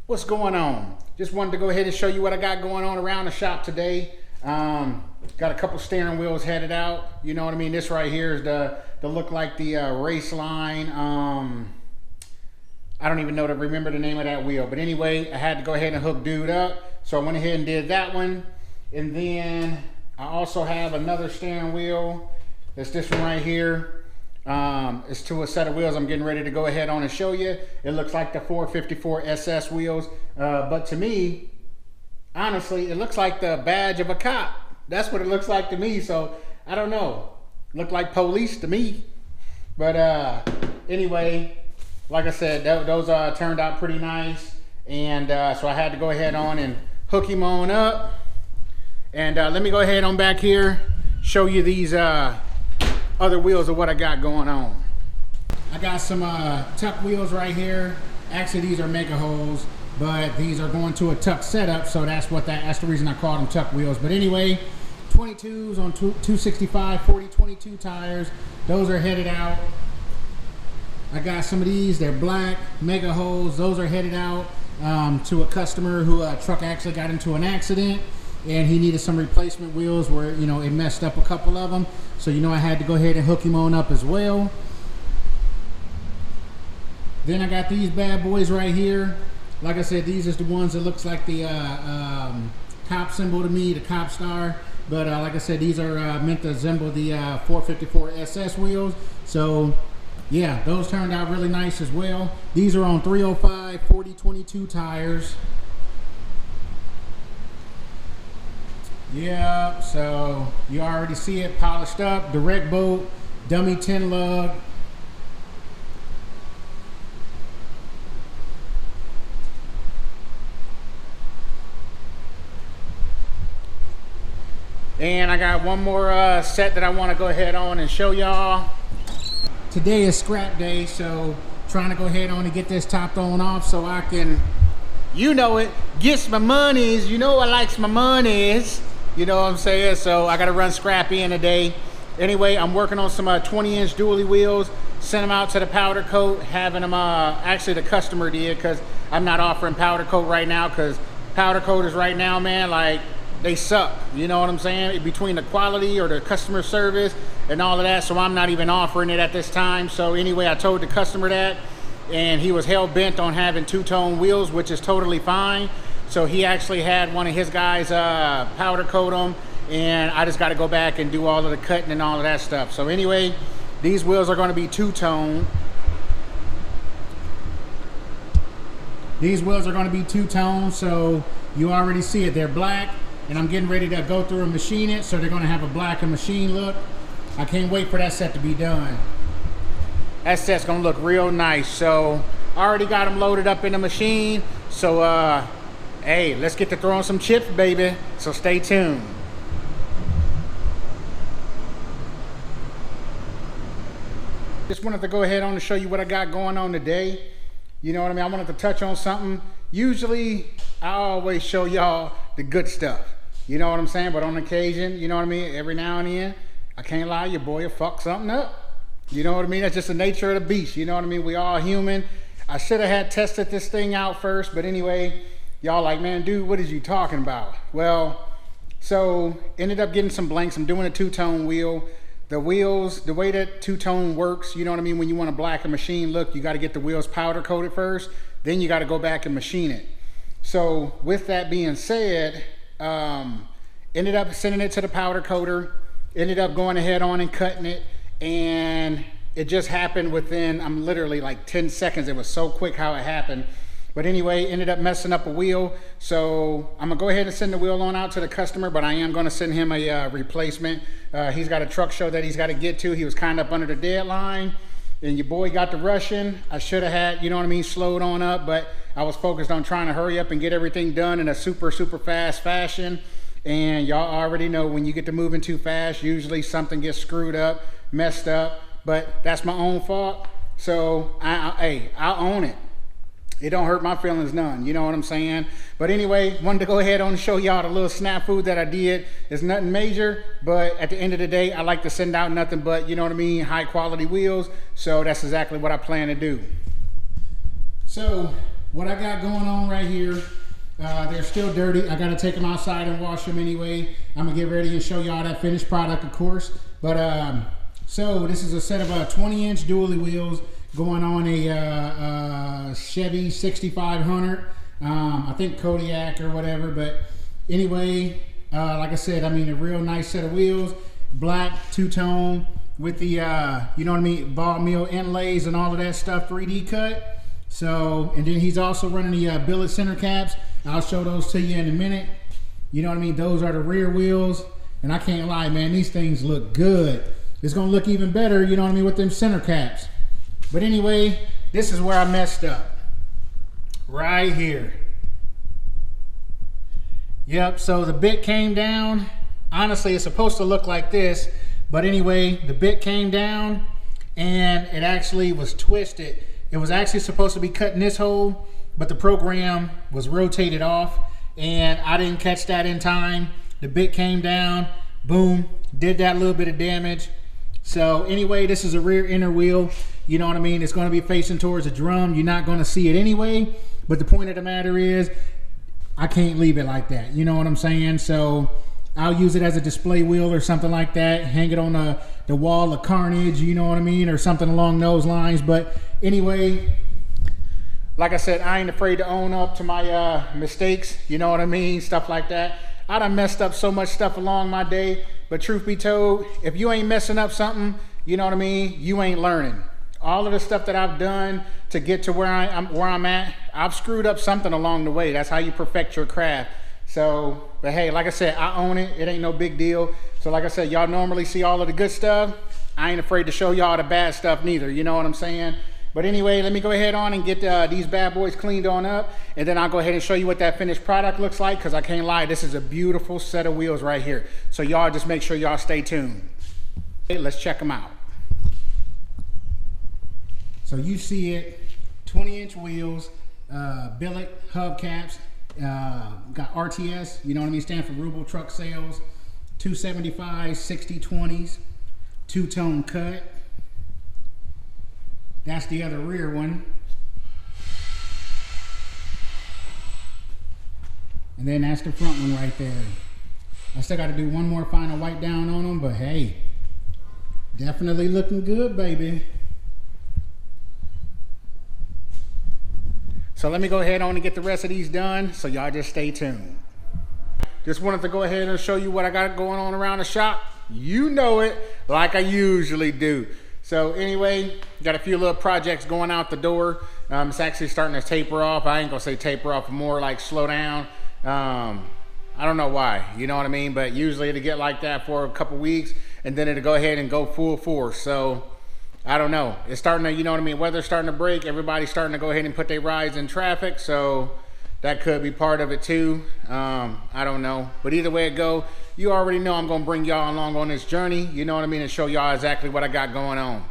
What's going on? Just wanted to go ahead and show you what I got going on around the shop today. Got a couple steering wheels headed out. You know what I mean? This right here is the look like the race line. I don't even know to remember the name of that wheel. But anyway, I had to go ahead and hook dude up. So I went ahead and did that one. And then I also have another steering wheel. That's this one right here. It's to a set of wheels I'm getting ready to go ahead on and show you. It looks like the 454 SS wheels, but to me, honestly, it looks like the badge of a cop. That's what it looks like to me. So I don't know, look like police to me. But anyway, like I said, those turned out pretty nice, and so I had to go ahead on and hook him on up. And let me go ahead on back here, show you these other wheels of what I got going on. I got some tuck wheels right here. Actually, these are mega holes, but these are going to a tuck setup, so that's the reason I called them tuck wheels. But anyway, 22s on 265 40/22 tires. Those are headed out. I got some of these. They're black mega holes. Those are headed out to a customer who truck actually got into an accident, and he needed some replacement wheels where, you know, it messed up a couple of them. So, you know, I had to go ahead and hook him on up as well. Then I got these bad boys right here. Like I said, these are the ones that looks like the cop symbol to me, the cop star. But like I said, these are meant to resemble the 454 SS wheels. So yeah, those turned out really nice as well. These are on 305 40/22 tires. Yeah, so you already see it polished up, direct bolt, dummy 10 lug. And I got one more set that I want to go ahead on and show y'all. Today is scrap day, so trying to go ahead on and get this topped on off so I can, you know it, get my monies. You know I likes my monies. You know what I'm saying? So I got to run scrap in today. Anyway, I'm working on some 20-inch dually wheels. Sent them out to the powder coat, having them, actually the customer did, because I'm not offering powder coat right now, because powder coaters right now, man, like, they suck. You know what I'm saying? Between the quality or the customer service and all of that, so I'm not even offering it at this time. So anyway, I told the customer that, and he was hell-bent on having two-tone wheels, which is totally fine. So he actually had one of his guys powder coat them, and I just got to go back and do all of the cutting and all of that stuff. So anyway, these wheels are going to be two-tone. These wheels are going to be two-tone, so you already see it. They're black, and I'm getting ready to go through and machine it, so they're going to have a black and machine look. I can't wait for that set to be done. That set's going to look real nice. So I already got them loaded up in the machine. So hey, let's get to throwing some chips, baby. So stay tuned. Just wanted to go ahead on and show you what I got going on today. You know what I mean? I wanted to touch on something. Usually, I always show y'all the good stuff. You know what I'm saying? But on occasion, you know what I mean? Every now and then, I can't lie, your boy will fuck something up. You know what I mean? That's just the nature of the beast. You know what I mean? We all human. I should have had tested this thing out first, but anyway, y'all like, man, dude, what is you talking about? Well, so ended up getting some blanks. I'm doing a two-tone wheel. The wheels, the way that two-tone works, you know what I mean? When you want a black and machine look, you got to get the wheels powder coated first. Then you got to go back and machine it. So with that being said, ended up sending it to the powder coater. Ended up going ahead on and cutting it. And it just happened within, I'm literally like 10 seconds. It was so quick how it happened. But anyway, ended up messing up a wheel. So I'm gonna go ahead and send the wheel on out to the customer, but I am gonna send him a replacement. He's got a truck show that he's gotta get to. He was kind of up under the deadline, and your boy got the rushing. I should have had, you know what I mean, slowed on up, but I was focused on trying to hurry up and get everything done in a super fast fashion. And y'all already know when you get to moving too fast, usually something gets screwed up, messed up, but that's my own fault. So hey, I'll own it. It don't hurt my feelings none, you know what I'm saying? But anyway, wanted to go ahead on and show y'all the little snafu that I did. It's nothing major, but at the end of the day, I like to send out nothing but, you know what I mean, high quality wheels. So that's exactly what I plan to do. So what I got going on right here, they're still dirty. I got to take them outside and wash them anyway. I'm going to get ready and show y'all that finished product, of course. But so this is a set of 20-inch dually wheels going on a Chevy 6500. I think Kodiak or whatever. But anyway, like I said, I mean, a real nice set of wheels. Black, two-tone with the, you know what I mean, ball mill inlays and all of that stuff, 3D cut. So, and then he's also running the billet center caps. I'll show those to you in a minute. You know what I mean? Those are the rear wheels. And I can't lie, man, these things look good. It's gonna look even better, you know what I mean, with them center caps. But anyway, this is where I messed up. Right here. Yep, so the bit came down. Honestly, it's supposed to look like this. But anyway, the bit came down and it actually was twisted. It was actually supposed to be cut in this hole, but the program was rotated off and I didn't catch that in time. The bit came down, boom, did that little bit of damage. So anyway, this is a rear inner wheel. You know what I mean? It's gonna be facing towards a drum. You're not gonna see it anyway, but the point of the matter is, I can't leave it like that. You know what I'm saying? So I'll use it as a display wheel or something like that. Hang it on the wall of carnage, you know what I mean? Or something along those lines. But anyway, like I said, I ain't afraid to own up to my mistakes. You know what I mean? Stuff like that. I done messed up so much stuff along my day. But truth be told, if you ain't messing up something, you know what I mean? You ain't learning. All of the stuff that I've done to get to where I'm at, I've screwed up something along the way. That's how you perfect your craft. So, but hey, like I said, I own it. It ain't no big deal. So like I said, y'all normally see all of the good stuff. I ain't afraid to show y'all the bad stuff neither. You know what I'm saying? But anyway, let me go ahead on and get these bad boys cleaned on up. And then I'll go ahead and show you what that finished product looks like. Because I can't lie, this is a beautiful set of wheels right here. So y'all just make sure y'all stay tuned. Okay, let's check them out. So you see it, 20-inch wheels, billet hubcaps. Got RTS, you know what I mean, stand for Ruble Truck Sales, 275 60/20s, two-tone cut. That's the other rear one. And then that's the front one right there. I still got to do one more final wipe down on them, but hey, definitely looking good, baby. So let me go ahead on and get the rest of these done, so y'all just stay tuned. Just wanted to go ahead and show you what I got going on around the shop. You know it, like I usually do. So anyway, got a few little projects going out the door. It's actually starting to taper off. I ain't gonna say taper off, more like slow down. I don't know why, you know what I mean? But usually it'll get like that for a couple weeks, and then it'll go ahead and go full force. So I don't know. It's starting to, you know what I mean? Weather's starting to break. Everybody's starting to go ahead and put their rides in traffic. So that could be part of it too. I don't know. But either way it go, you already know I'm going to bring y'all along on this journey. You know what I mean? And show y'all exactly what I got going on.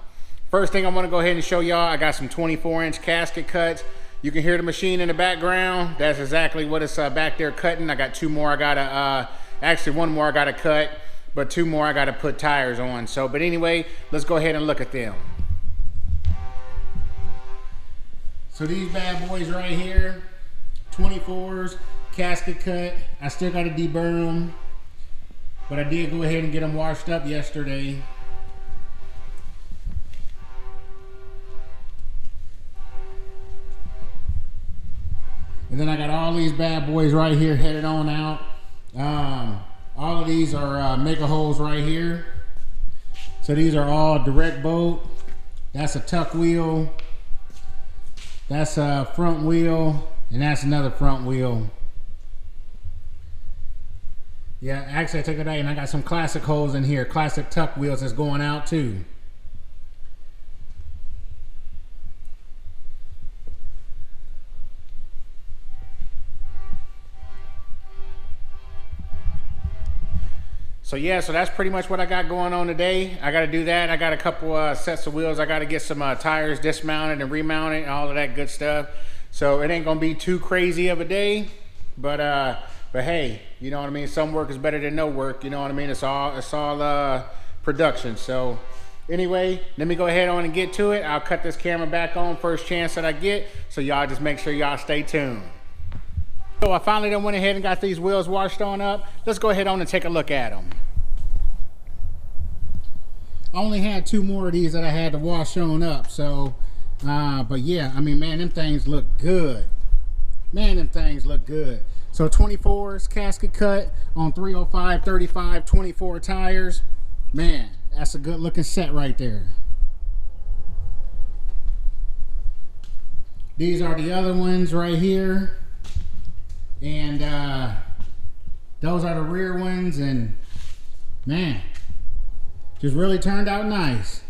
First thing I want to go ahead and show y'all, I got some 24-inch casket cuts. You can hear the machine in the background. That's exactly what it's back there cutting. I got two more I got to, actually one more I got to cut. But two more I got to put tires on. So, but anyway, let's go ahead and look at them. So these bad boys right here, 24s, casket cut. I still got to deburr them, but I did go ahead and get them washed up yesterday. And then I got all these bad boys right here headed on out. All of these are mega holes right here. So these are all direct bolt. That's a tuck wheel. That's a front wheel. And that's another front wheel. Yeah, actually I took it out and I got some classic holes in here. Classic tuck wheels that's going out too. So yeah, so that's pretty much what I got going on today. I got to do that. I got a couple sets of wheels. I got to get some tires dismounted and remounted and all of that good stuff. So it ain't gonna be too crazy of a day, but hey, you know what I mean. Some work is better than no work. You know what I mean. It's all production. So Anyway, let me go ahead on and get to it. I'll cut this camera back on first chance that I get, so y'all just make sure y'all stay tuned. So I finally done went ahead and got these wheels washed on up. Let's go ahead on and take a look at them. I only had 2 more of these that I had to wash on up, so but yeah, I mean, man, them things look good. Man, them things look good. So 24s, casket cut on 305 35 24 tires. Man, that's a good looking set right there. These are the other ones right here, and those are the rear ones, and man, just really turned out nice.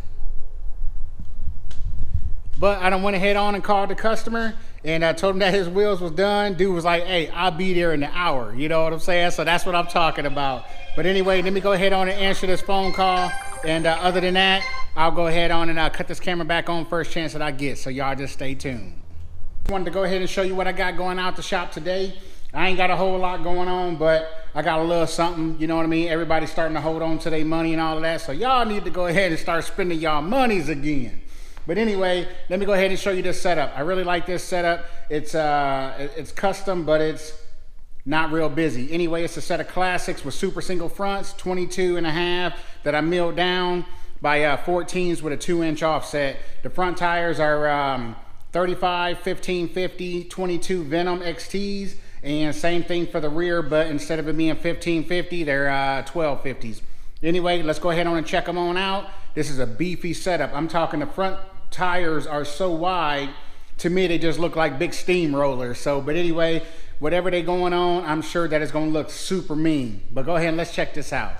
But I done went ahead on and called the customer, and I told him that his wheels was done. Dude was like, hey, I'll be there in an hour. You know what I'm saying? So that's what I'm talking about. But anyway, let me go ahead on and answer this phone call. And other than that, I'll go ahead on and cut this camera back on first chance that I get. So y'all just stay tuned. I wanted to go ahead and show you what I got going out the shop today. I ain't got a whole lot going on, but I got a little something, you know what I mean? Everybody's starting to hold on to their money and all of that. So y'all need to go ahead and start spending y'all monies again. But anyway, let me go ahead and show you this setup. I really like this setup. It's custom, but it's not real busy. Anyway, it's a set of classics with super single fronts, 22.5 that I milled down by 14s with a 2-inch offset. The front tires are 35, 1550, 22 Venom XTs, and same thing for the rear, but instead of it being 1550, they're 1250s. Anyway, let's go ahead on and check them on out. This is a beefy setup. I'm talking the front tires are so wide, to me they just look like big steamrollers. So, but anyway, whatever they going on, I'm sure that it's gonna look super mean. But go ahead and let's check this out.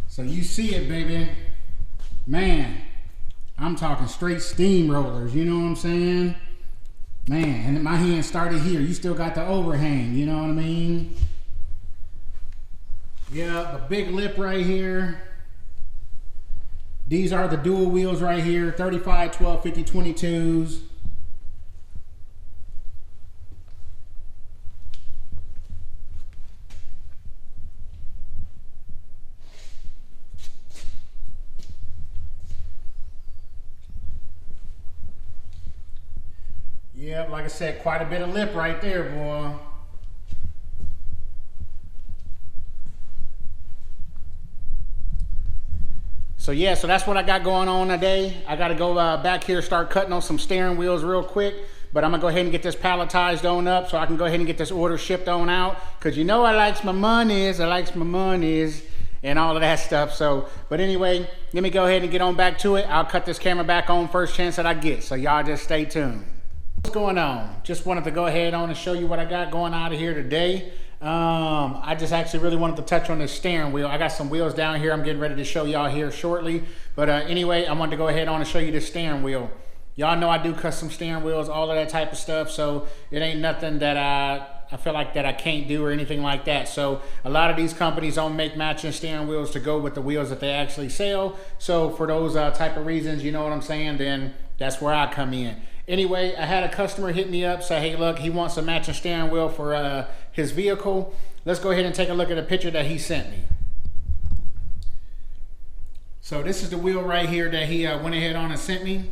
So you see it, baby. Man, I'm talking straight steamrollers, you know what I'm saying? Man, and my hand started here. You still got the overhang, you know what I mean? Yeah, a big lip right here. These are the dual wheels right here, 35, 12, 50, 22s. Yep, like I said, quite a bit of lip right there, boy. So yeah, so that's what I got going on today. I got to go back here, start cutting on some steering wheels real quick. But I'm going to go ahead and get this palletized on up so I can go ahead and get this order shipped on out. Because you know I likes my monies, and all of that stuff. So, but anyway, let me go ahead and get on back to it. I'll cut this camera back on first chance that I get. So y'all just stay tuned. What's going on? Just wanted to go ahead on and show you what I got going out of here today. I just actually really wanted to touch on this steering wheel. I got some wheels down here I'm getting ready to show y'all here shortly. But anyway, I wanted to go ahead on and show you this steering wheel. Y'all know I do custom steering wheels, all of that type of stuff. So it ain't nothing that I feel like that I can't do or anything like that. So a lot of these companies don't make matching steering wheels to go with the wheels that they actually sell. So for those type of reasons, you know what I'm saying, then that's where I come in. Anyway, I had a customer hit me up, say, hey, look, he wants a matching steering wheel for his vehicle. Let's go ahead and take a look at a picture that he sent me. So this is the wheel right here that he went ahead on and sent me.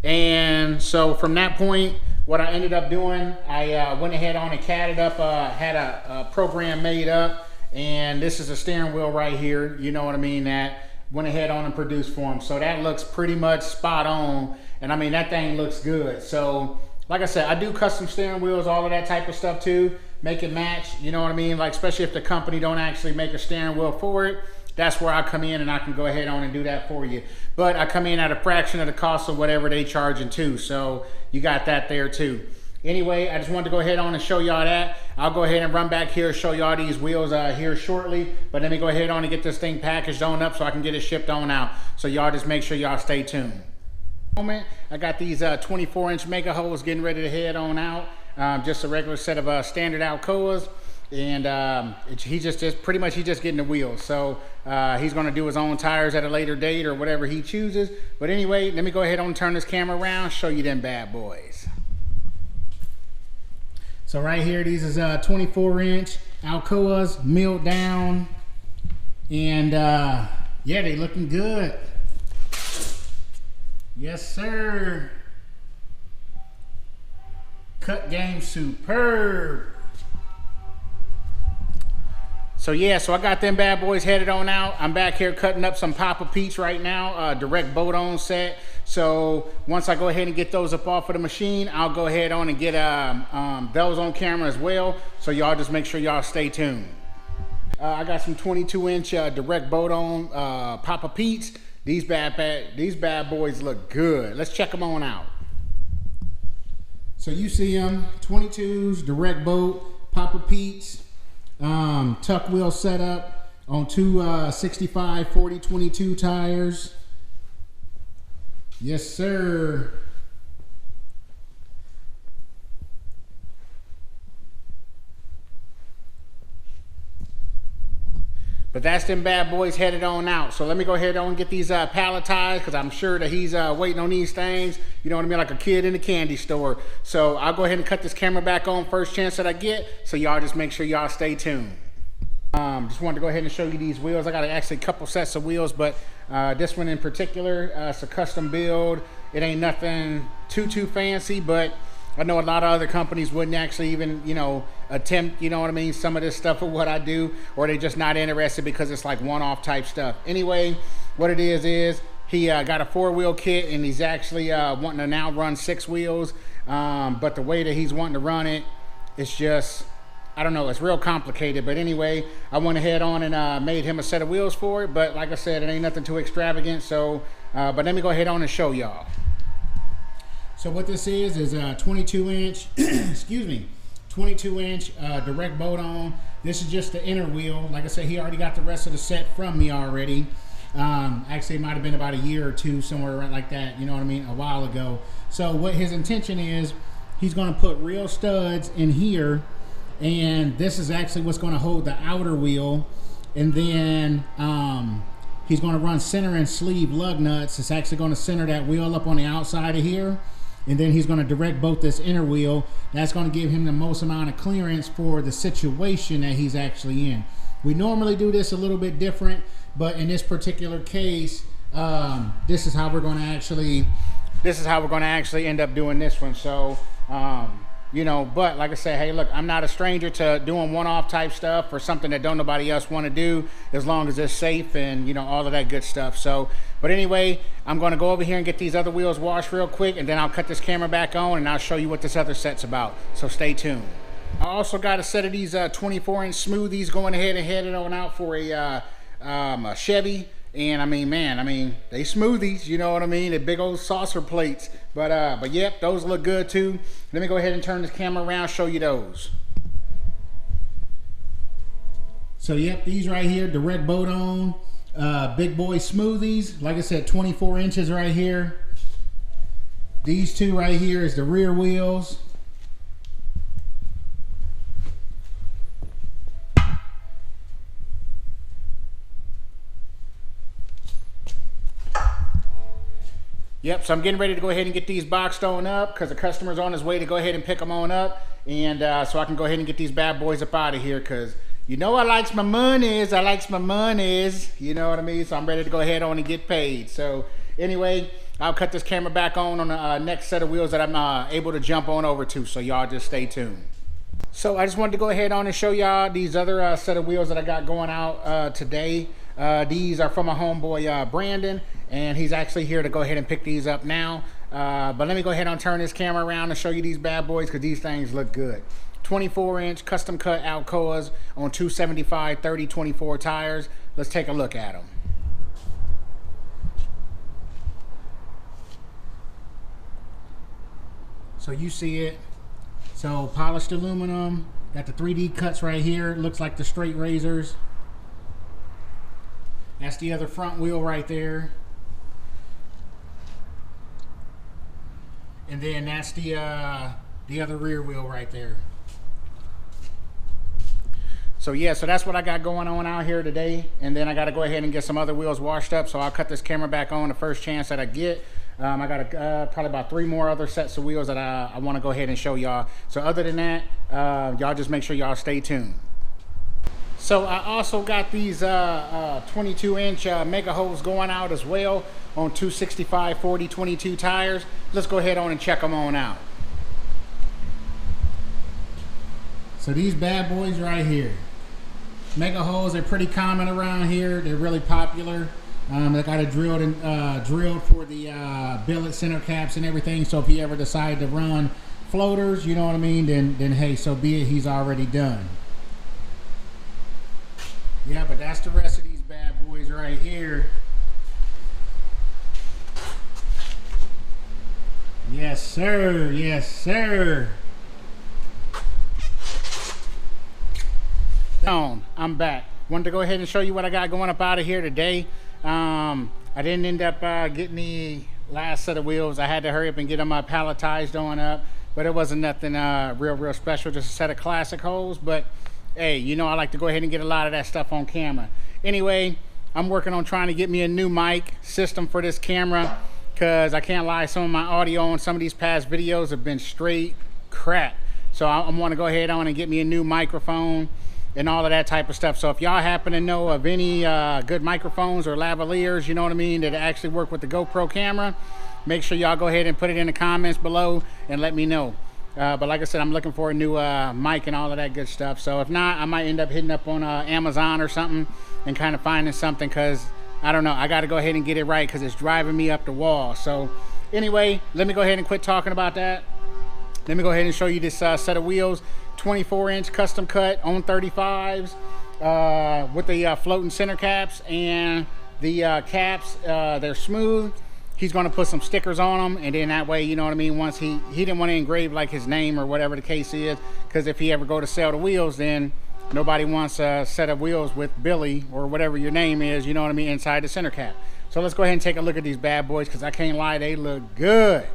And so from that point, what I ended up doing, I went ahead on and CAD'd up, had a program made up, and this is a steering wheel right here, you know what I mean, that went ahead on and produced for him. So that looks pretty much spot on, and I mean, that thing looks good. So like I said, I do custom steering wheels, all of that type of stuff too, make it match, you know what I mean, like especially if the company don't actually make a steering wheel for it. That's where I come in and I can go ahead on and do that for you. But I come in at a fraction of the cost of whatever they charging too. So you got that there too. Anyway, I just wanted to go ahead on and show y'all that. I'll go ahead and run back here, show y'all these wheels here shortly. But let me go ahead on and get this thing packaged on up so I can get it shipped on out. So y'all just make sure y'all stay tuned. I got these 24-inch mega holes getting ready to head on out. Just a regular set of standard Alcoas. And he's just pretty much getting the wheels. So he's going to do his own tires at a later date or whatever he chooses. But anyway, let me go ahead and turn this camera around, show you them bad boys. So right here, these is 24-inch Alcoas milled down. And yeah, they looking good. Yes, sir. Cut game superb. So yeah, so I got them bad boys headed on out. I'm back here cutting up some Papa Pete's right now, direct boat on set. So once I go ahead and get those up off of the machine, I'll go ahead on and get those on camera as well. So y'all just make sure y'all stay tuned. I got some 22-inch direct boat on Papa Pete's. These bad boys look good. Let's check them on out. So you see them, 22s, direct boat, Papa Pete's. Tuck wheel setup on two 65 40 22 tires. Yes, sir. But that's them bad boys headed on out. So let me go ahead and get these palletized, because I'm sure that he's waiting on these things. You know what I mean? Like a kid in a candy store. So I'll go ahead and cut this camera back on first chance that I get. So y'all just make sure y'all stay tuned. Just wanted to go ahead and show you these wheels. I got actually a couple sets of wheels, but this one in particular, it's a custom build. It ain't nothing too fancy, but I know a lot of other companies wouldn't actually even, you know, attempt, you know what I mean, some of this stuff for what I do, or they just not interested because it's like one-off type stuff. Anyway, what it is he got a 4-wheel kit, and he's actually wanting to now run 6 wheels. But the way that he's wanting to run it, it's just, I don't know, it's real complicated. But anyway, I went ahead on and made him a set of wheels for it. But like I said, it ain't nothing too extravagant. So, but let me go ahead on and show y'all. So what this is a 22-inch, excuse me, 22-inch direct boat on. This is just the inner wheel. Like I said, he already got the rest of the set from me already. Actually, it might have been about a year or two, somewhere around like that, you know what I mean, a while ago. So what his intention is, he's going to put real studs in here, and this is actually what's going to hold the outer wheel. And then he's going to run center and sleeve lug nuts. It's actually going to center that wheel up on the outside of here. And then he's going to direct boat this inner wheel. That's going to give him the most amount of clearance for the situation that he's actually in. We normally do this a little bit different, but in this particular case, this is how we're going to actually end up doing this one. So, you know, but like I said, hey, look, I'm not a stranger to doing one-off type stuff or something that don't nobody else want to do, as long as it's safe and, you know, all of that good stuff. So, but anyway, I'm going to go over here and get these other wheels washed real quick, and then I'll cut this camera back on and I'll show you what this other set's about. So stay tuned. I also got a set of these 24-inch smoothies going ahead and headed on out for a Chevy. And I mean, man, I mean, they smoothies, you know what I mean? They're big old saucer plates. But yep, those look good too. Let me go ahead and turn this camera around, show you those. So yep, these right here, direct boat on, big boy smoothies. Like I said, 24 inches right here. These two right here is the rear wheels. Yep, so I'm getting ready to go ahead and get these boxed on up, because the customer's on his way to go ahead and pick them on up. And so I can go ahead and get these bad boys up out of here, because you know I likes my monies. You know what I mean? So I'm ready to go ahead on and get paid. So anyway, I'll cut this camera back on the next set of wheels that I'm able to jump on over to. So y'all just stay tuned. So I just wanted to go ahead on and show y'all these other set of wheels that I got going out today. These are from my homeboy Brandon, and he's actually here to go ahead and pick these up now. But let me go ahead and turn this camera around and show you these bad boys, because these things look good. 24-inch custom cut Alcoas on 275 30/24 tires. Let's take a look at them. So you see it. So polished aluminum, got the 3D cuts right here. Looks like the straight razors. That's the other front wheel right there. And then that's the other rear wheel right there. So yeah, so that's what I got going on out here today. And then I got to go ahead and get some other wheels washed up. So I'll cut this camera back on the first chance that I get. I got probably about 3 more other sets of wheels that I want to go ahead and show y'all. So other than that, y'all just make sure y'all stay tuned. So I also got these 22-inch mega holes going out as well on 265 40 22 tires. Let's go ahead on and check them on out. So these bad boys right here, mega holes are pretty common around here. They're really popular. They got it drilled and drilled for the billet center caps and everything. So if you ever decide to run floaters, you know what I mean, then hey, so be it. He's already done. Yeah, but that's the rest of these bad boys right here. Yes, sir. Yes, sir. I'm back. Wanted to go ahead and show you what I got going up out of here today. I didn't end up getting the last set of wheels. I had to hurry up and get them palletized on up, but it wasn't nothing real special, just a set of classic holes. But hey, you know I like to go ahead and get a lot of that stuff on camera. Anyway, I'm working on trying to get me a new mic system for this camera, because I can't lie, some of my audio on some of these past videos have been straight crap. So I want to go ahead on and get me a new microphone and all of that type of stuff. So if y'all happen to know of any good microphones or lavaliers, you know what I mean, that actually work with the GoPro camera, make sure y'all go ahead and put it in the comments below and let me know. But like I said, I'm looking for a new mic and all of that good stuff. So if not, I might end up hitting up on Amazon or something and kind of finding something, because I don't know, I got to go ahead and get it right because it's driving me up the wall. So anyway, let me go ahead and quit talking about that. Let me go ahead and show you this set of wheels. 24-inch custom cut on 35s with the floating center caps, and the caps, they're smooth. He's going to put some stickers on them, and then that way, you know what I mean, once he didn't want to engrave like his name or whatever the case is, because if he ever go to sell the wheels, then nobody wants a set of wheels with Billy or whatever your name is, you know what I mean, inside the center cap. So let's go ahead and take a look at these bad boys, because I can't lie, they look good.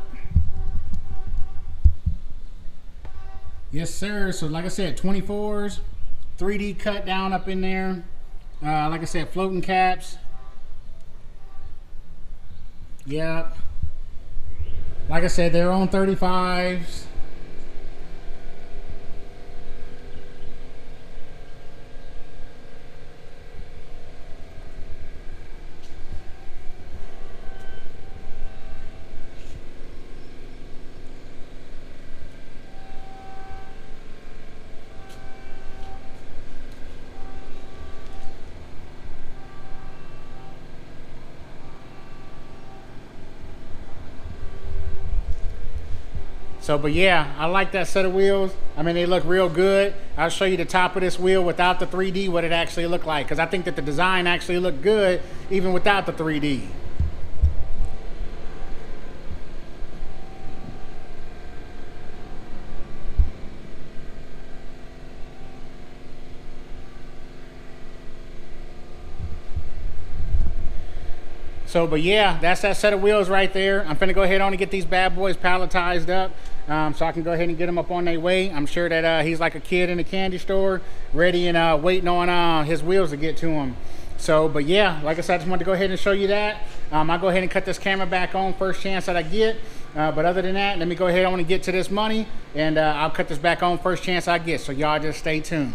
Yes, sir. So like I said, 24s, 3D cut down up in there. Like I said, floating caps. Yep. Like I said, they're on 35s. So, but yeah, I like that set of wheels. I mean, they look real good. I'll show you the top of this wheel without the 3D, what it actually looked like, because I think that the design actually looked good even without the 3D. So, but yeah, that's that set of wheels right there. I'm finna go ahead on and get these bad boys palletized up, so I can go ahead and get them up on their way. I'm sure that he's like a kid in a candy store, ready and waiting on his wheels to get to him. So, but yeah, like I said, I just wanted to go ahead and show you that. I'll go ahead and cut this camera back on first chance that I get. But other than that, let me go ahead on and get to this money, and I'll cut this back on first chance I get. So y'all just stay tuned.